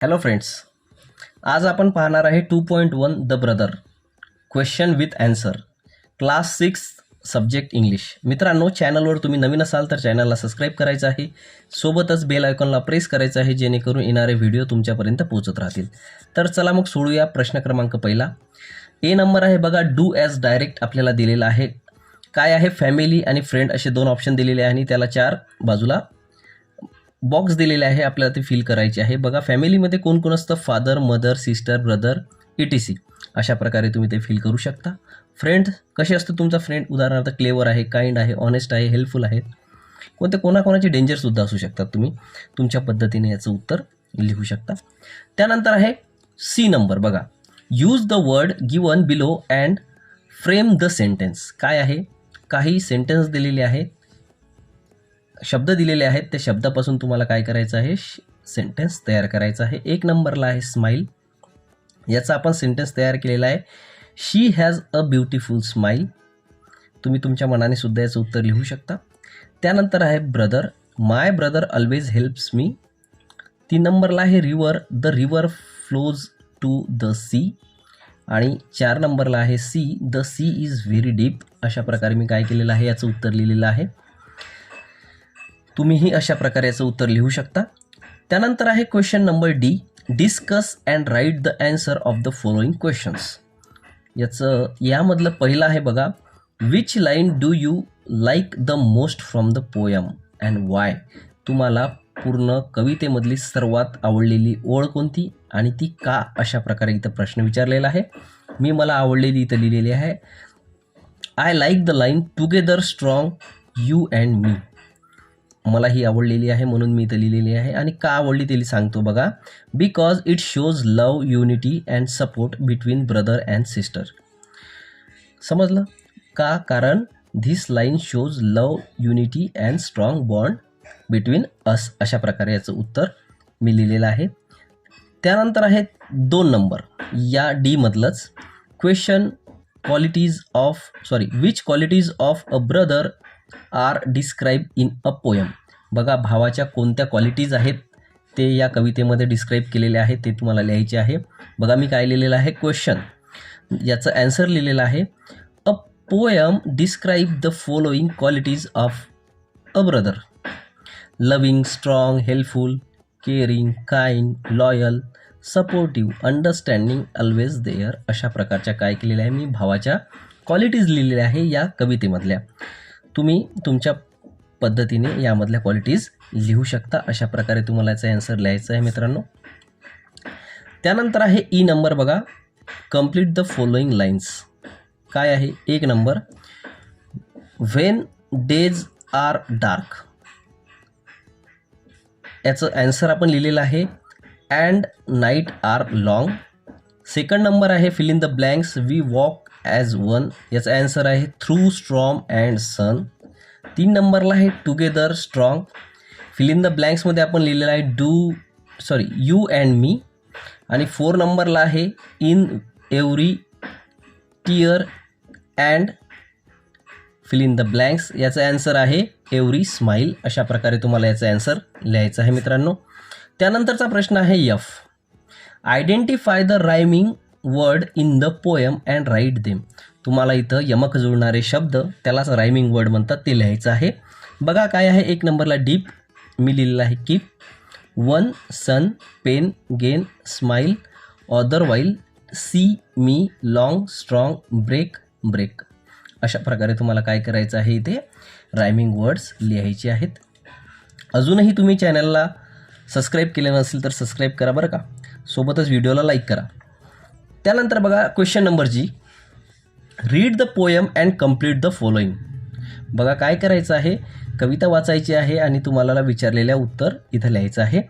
Hello friends, आज आपण पाहणार आहे 2.1 the brother question with answer class 6 subject English. मित्रांनो, चॅनलवर तुम्ही नवीन असाल तर चॅनलला सबस्क्राईब करायचं आहे, सोबतच बेल आयकॉनला प्रेस करायचं आहे जेणेकरून येणारे व्हिडिओ तुमच्यापर्यंत पोहोचत राहतील. तर चला मग सोडूया. प्रश्न क्रमांक पहिला ए नंबर आहे बघा. डू ॲज डायरेक्ट आपल्याला दिलेला आहे. काय आहे? फॅमिली आणि फ्रेंड असे दोन ऑप्शन दिलेले आहे आणि त्याला चार बाजूला बॉक्स दिलेले आहे, आपल्याला ते फिल करायचे आहे. बघा, फॅमिलीमध्ये कोण कोण असतं? Father, mother, sister, brother, ETC. अशा प्रकारे तुम्ही ते फिल करू शकता. फ्रेंड कसे असतं तुमचा फ्रेंड? उदाहरणार्थ क्लेवर आहे, काइंड आहे, ऑनेस्ट आहे, हेल्पफुल आहे. कोणाकोणाचे डेंजरसुद्धा असू शकतात. तुम्ही तुमच्या पद्धतीने याचं उत्तर लिहू शकता. त्यानंतर आहे सी नंबर बघा. Use the word given below and frame the sentence. काय आहे? काही सेंटेन्स दिलेले आहेत, शब्द दिलेले आहेत. त्या शब्दापासून तुम्हाला काय करायचं आहे? सेंटेन्स तयार करायचा आहे. एक नंबरला आहे स्माईल. याचा आपण सेंटेन्स तयार केलेला आहे. शी हॅज अ ब्युटिफुल स्माईल. तुम्ही तुमच्या मनाने सुद्धा याचं उत्तर लिहू शकता. त्यानंतर आहे brother. My brother always helps me. 3 नंबरला आहे river. The river flows to the sea. आणि 4 नंबरला आहे sea. The sea is very deep. अशा प्रकारे मी काय केलेलं आहे? याचं उत्तर लिहिलेलं आहे. तुम्हीही अशा प्रकारे याचं उत्तर लिहू शकता. त्यानंतर आहे question number D. Discuss and write the answer of the following questions. यामधलं पहिलं आहे बघा. Which line do you like the most from the poem and why. तुम्हाला पूर्ण कवितेमधली सर्वात आवडलेली ओळ कोणती आणि ती का? अशा प्रकारे इथं प्रश्न विचारलेला आहे. मला आवडलेली इथं लिहिलेली आहे. I like the line together strong you and me. मला ही आवडलेली आहे म्हणून मी इथं लिहिलेली आहे. आणि का आवडली ते सांगतो बघा. Because it shows love, unity and support between brother and sister. समजलं का? कारण this line shows love, unity and strong bond between us. अशा प्रकारे याचं उत्तर मी लिहिलेलं आहे. त्यानंतर आहे 2 नंबर या डी मधलंच question. Which qualities of a brother are describe in a poem. बघा, भावाच्या कोणत्या क्वालिटीज आहेत ते या कवितेमध्ये डिस्क्राईब केलेले आहेत, ते तुम्हाला लिहायचे आहे. बघा, मी काय लिहिलेलं आहे? क्वेश्चन. याचं ॲन्सर लिहिलेलं आहे. A poem describe the following qualities of a brother. Loving, strong, helpful, caring, kind, loyal, supportive, understanding, always there. अशा प्रकारच्या काय केलेल्या आहे? मी भावाच्या क्वालिटीज लिहिलेल्या आहे या कवितेमधल्या. तुम्ही तुमच्या पद्धतीने यामधल्या क्वालिटीज लिहू शकता. अशा प्रकारे तुम्हाला याचा ॲन्सर लिहायचा आहे मित्रांनो. त्यानंतर आहे ई नंबर बघा. Complete the following lines. काय आहे? 1 number. When days are dark. याचं ॲन्सर आपण लिहिलेलं आहे. And night are long. 2nd number आहे fill in the blanks. We walk as one. याचा ॲन्सर आहे थ्रू स्ट्रॉम अँड सन. 3 नंबरला आहे together strong. Fill in the ब्लँक्समध्ये आपण लिहिलेलं आहे यू अँड मी. आणि 4 नंबरला आहे in every tear and fill in the blanks. याचा ॲन्सर आहे एव्हरी स्माईल. अशा प्रकारे तुम्हाला याचा ॲन्सर लिहायचा आहे मित्रांनो. त्यानंतरचा प्रश्न आहे F. Identify the rhyming word in the poem and write them. तुम्हाला इथं यमक जुळणारे शब्द, त्यालाच रायमिंग वर्ड म्हणतात, ते लिहायचं आहे. बघा काय आहे? 1 नंबरला डीप. मी लिहिलेलं आहे कीप. 1 सन, पेन, गेन, स्माईल, अदरवाईल, सी, मी, लॉंग, स्ट्रॉंग, ब्रेक, ब्रेक. अशा प्रकारे तुम्हाला काय करायचं आहे? इथे रायमिंग वर्ड्स लिहायचे आहेत. अजूनही तुम्ही चॅनलला सबस्क्राईब केले नसेल तर सबस्क्राईब करा बरं का. सोबतच व्हिडिओला लाईक करा. त्यानंतर बघा question number G. Read the poem and complete the following. बघा काय करायचं आहे? कविता वाचायची आहे आणि तुम्हाला विचारलेल्या उत्तर इथं लिहायचं आहे.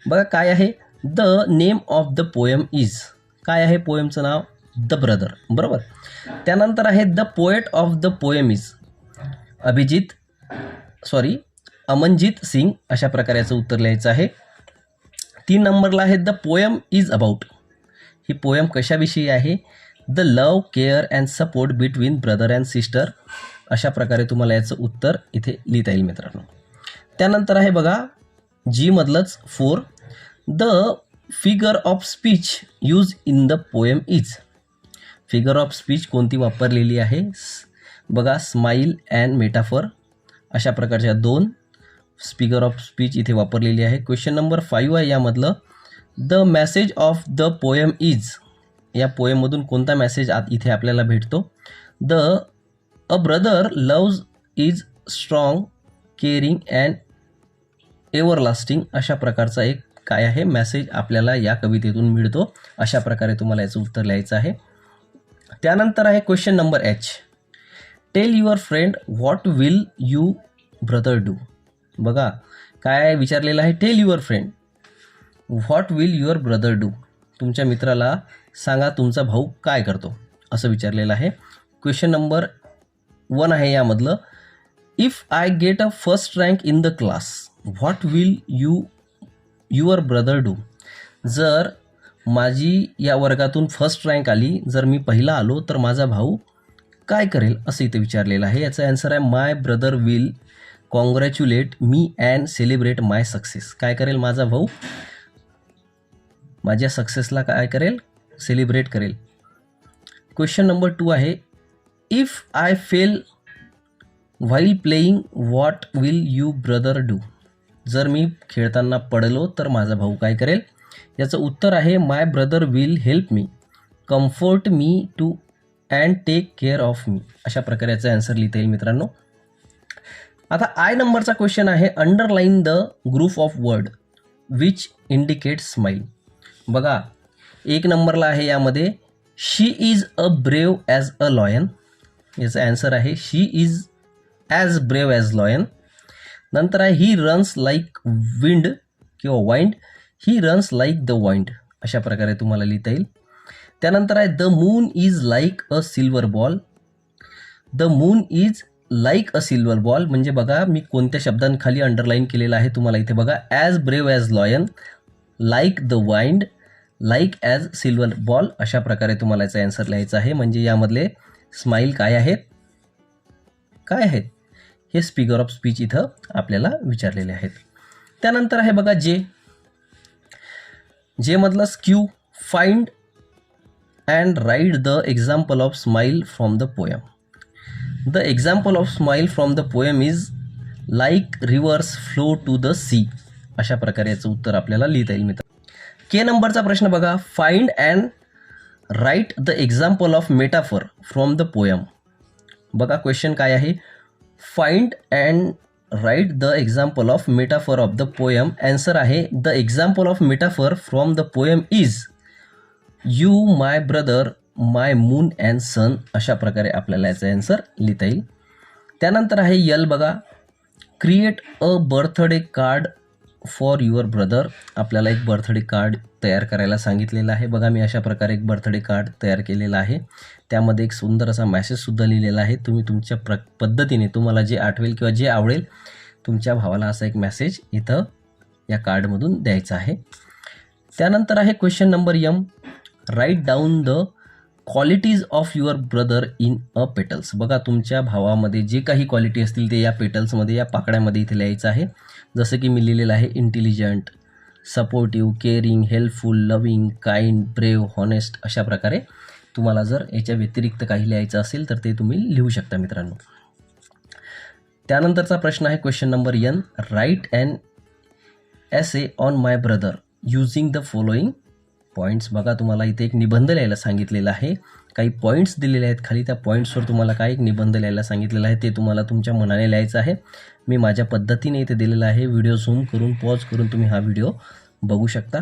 बघा काय आहे? The name of the poem is. काय आहे पोयमचं नाव? The brother. बरोबर. त्यानंतर आहे the poet of the poem is Amanjeet Singh. अशा प्रकारे याचं उत्तर लिहायचं आहे. 3 नंबरला आहे द पोयम इज अबाउट. ही पोयम कशाविषयी आहे? The love, care and support between brother and sister. अशा प्रकारे तुम्हाला याचं उत्तर इथे लिहिता येईल मित्रांनो. त्यानंतर आहे बघा जी मधलंच 4. The figure of speech use in the poem is. Figure of speech कोणती वापरलेली आहे? बघा, स्माईल अँड मेटाफर अशा प्रकारच्या 2 फिगर ऑफ स्पीच इथे वापरलेली आहे. क्वेश्चन नंबर 5 आहे यामधलं, the message of the poem is. या पोएममधून कोणता मेसेज इथे आपल्याला भेटतो? A brother loves is strong, caring and everlasting अशा प्रकारचा एक काय आहे मेसेज आपल्याला या कवितेतून मिळतो. अशा प्रकारे तुम्हाला याचं उत्तर लिहायचं आहे. त्यानंतर आहे question number H, tell your friend what will you brother do. बघा काय विचारलेलं आहे, tell your friend what will your brother do. तुमच्या मित्राला सांगा तुमचा भाऊ काय करतो असं विचारलेलं आहे. क्वेश्चन नंबर 1 आहे यामधलं, if I get a first rank in the class what will your brother do. जर माझी या वर्गातून फर्स्ट रँक आली, जर मी पहिला आलो तर माझा भाऊ काय करेल असं इथे विचारलेलं आहे. याचा आन्सर आहे my brother will congratulate me and celebrate my success. काय करेल माझा भाऊ? माझ्या सक्सेसला काय करेल? सेलिब्रेट करेल. क्वेश्चन नंबर 2 आहे, if I fail while playing what will you brother do. जर मी खेळताना पडलो तर माझा भाऊ काय करेल? याचं उत्तर आहे my brother will help me, comfort me too and take care of me. अशा प्रकारे याचा आन्सर लिहिता येईल मित्रांनो. आता आय नंबरचा क्वेश्चन आहे, underline the group of word which indicate smile. बघा 1 नंबरला आहे यामध्ये, she is a brave as a lion. याचा आन्सर आहे she is as brave as lion. नंतर आहे ही रन्स लाईक विंड किंवा wind, he runs like the wind. अशा प्रकारे तुम्हाला लिहिता येईल. त्यानंतर आहे the moon is like a silver ball. The moon is like a silver ball म्हणजे बघा मी कोणत्या शब्दांखाली अंडरलाईन केलेलं आहे तुम्हाला इथे बघा, as brave as lion, like the wind, like as silver ball. अशा प्रकारे तुम्हाला याचा आन्सर लिहायचा आहे. म्हणजे यामधले स्माईल काय आहेत, काय आहेत हे फिगर ऑफ स्पीच इथं आपल्याला विचारलेले आहेत. त्यानंतर आहे बघा जे मधलं स्क्यू, find and write the example of smile from the poem. The example of smile from the poem is like rivers flow to the sea. अशा प्रकारे याचं उत्तर आपल्याला लिहिता येईल मित्र. के नंबरचा प्रश्न बघा, find and write the example of metaphor from the poem. बघा क्वेश्चन काय आहे, find and write the example of metaphor of the poem. Answer आहे the example of metaphor from the poem is you my brother my moon and sun. अशा प्रकारे आपल्याला याचा answer लिहिता येईल. त्यानंतर आहे यल बघा, create a birthday card for your brother. आपल्याला एक बर्थडे कार्ड तयार करायला सांगितलेलं आहे. बघा मी अशा प्रकारे एक बर्थडे कार्ड तयार केलेलं आहे. त्यामध्ये एक सुंदर असा मॅसेजसुद्धा लिहिलेला आहे. तुम्ही तुमच्या पद्धतीने तुम्हाला जे आठवेल किंवा जे आवडेल तुमच्या भावाला असा एक मॅसेज इथं या कार्डमधून द्यायचा आहे. त्यानंतर आहे question number M, write down the qualities of your brother in a petals. बघा तुमच्या भावामध्ये जे काही क्वालिटी असतील ते या पेटल्समध्ये, या पाकळ्यामध्ये इथे लिहायचं आहे. जसं की मी लिहिलेलं आहे intelligent, supportive, caring, helpful, loving, kind, brave, honest. अशा प्रकारे तुम्हाला जर याच्या व्यतिरिक्त काही लिहायचं असेल तर ते तुम्ही लिहू शकता मित्रांनो. त्यानंतरचा प्रश्न आहे question number N, write and essay on my brother using the following points. बघा तुम्हाला इथे एक निबंध लिहायला सांगितलेला आहे. काही पॉईंट्स दिलेले आहेत खाली, त्या पॉईंट्सवर तुम्हाला काय एक निबंध लिहायला सांगितलेला आहे ते तुम्हाला तुमच्या मनाने लिहायचं आहे. मी माझ्या पद्धतीने इथे दिलेला आहे. व्हिडिओ झूम करून पॉज करून तुम्ही हा व्हिडिओ बघू शकता.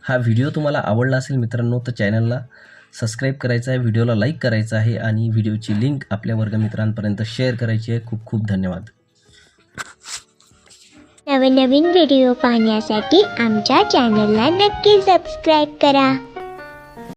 हा व्हिडिओ तुम्हाला आवडला असेल मित्रांनो तर चॅनलला सबस्क्राईब करायचं आहे, व्हिडिओला लाईक करायचं आहे आणि व्हिडिओची लिंक आपल्या वर्गमित्रांपर्यंत शेअर करायची आहे. खूप खूप धन्यवाद. नवीन व्हिडिओ पाहण्यासाठी आमच्या चॅनलला नक्की सबस्क्राईब करा.